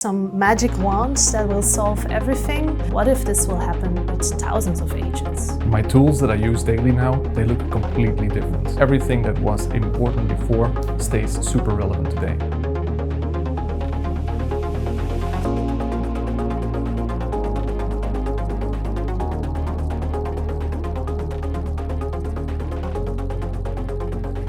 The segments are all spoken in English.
Some magic wand that will solve everything. What if this will happen with thousands of agents? My tools that I use daily now, they look completely different. Everything that was important before stays super relevant today.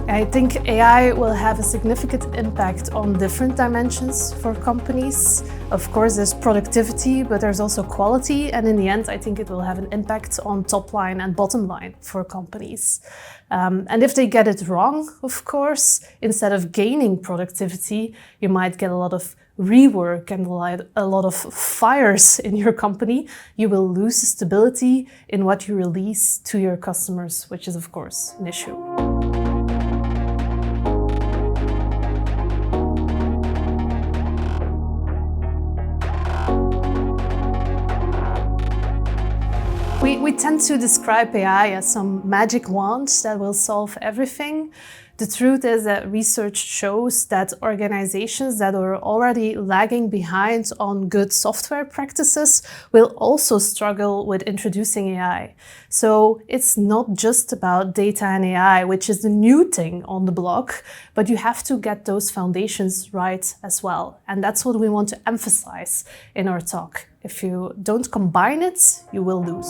I think AI will have a significant impact on different dimensions for companies. Of course, there's productivity, but there's also quality. And in the end, I think it will have an impact on top line and bottom line for companies. And if they get it wrong, of course, instead of gaining productivity, you might get a lot of rework and a lot of fires in your company. You will lose stability in what you release to your customers, which is, of course, an issue. We tend to describe AI as some magic wand that will solve everything. The truth is that research shows that organizations that are already lagging behind on good software practices will also struggle with introducing AI. So it's not just about data and AI, which is the new thing on the block, but you have to get those foundations right as well. And that's what we want to emphasize in our talk. If you don't combine it, you will lose.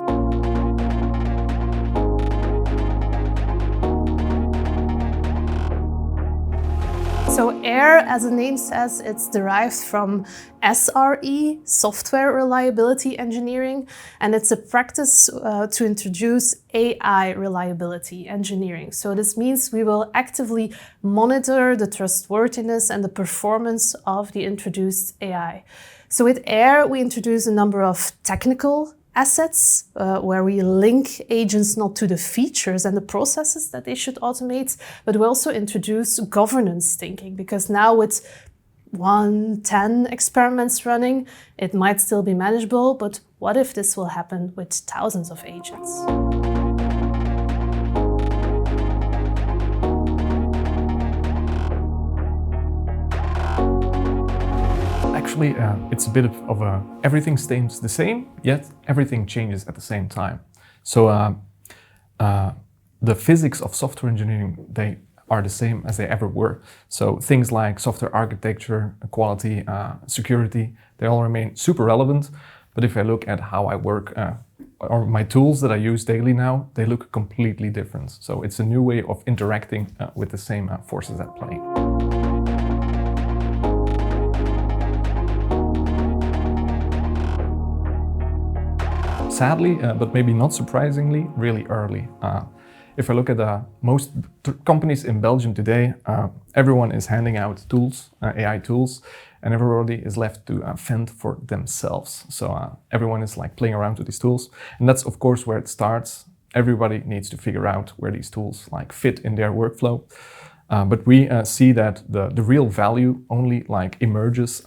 So AIR, as the name says, it's derived from SRE, Software Reliability Engineering, and it's a practice to introduce AI reliability engineering. So this means we will actively monitor the trustworthiness and the performance of the introduced AI. So with AIR, we introduce a number of technical assets where we link agents not to the features and the processes that they should automate, but we also introduce governance thinking, because now with 10 experiments running, it might still be manageable, but what if this will happen with thousands of agents? Actually, it's a bit of a everything stays the same, yet everything changes at the same time. So the physics of software engineering, they are the same as they ever were. So things like software architecture, quality, security, they all remain super relevant. But if I look at how I work, or my tools that I use daily now, they look completely different. So it's a new way of interacting with the same forces at play. Sadly, but maybe not surprisingly, really early. If I look at most companies in Belgium today, everyone is handing out tools, AI tools, and everybody is left to fend for themselves. So everyone is like playing around with these tools, and that's of course where it starts. Everybody needs to figure out where these tools like fit in their workflow. But we see that the real value only like emerges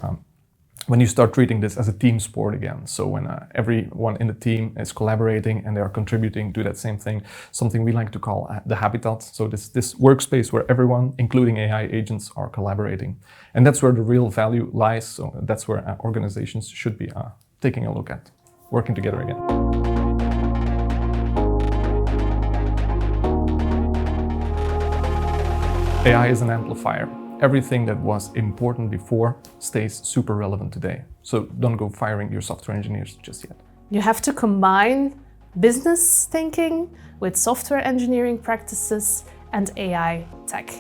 when you start treating this as a team sport again. So when everyone in the team is collaborating and they are contributing to that same thing, something we like to call the habitat. So this workspace where everyone, including AI agents, are collaborating. And that's where the real value lies. So that's where organizations should be taking a look at, working together again. AI is an amplifier. Everything that was important before stays super relevant today. So don't go firing your software engineers just yet. You have to combine business thinking with software engineering practices and AI tech.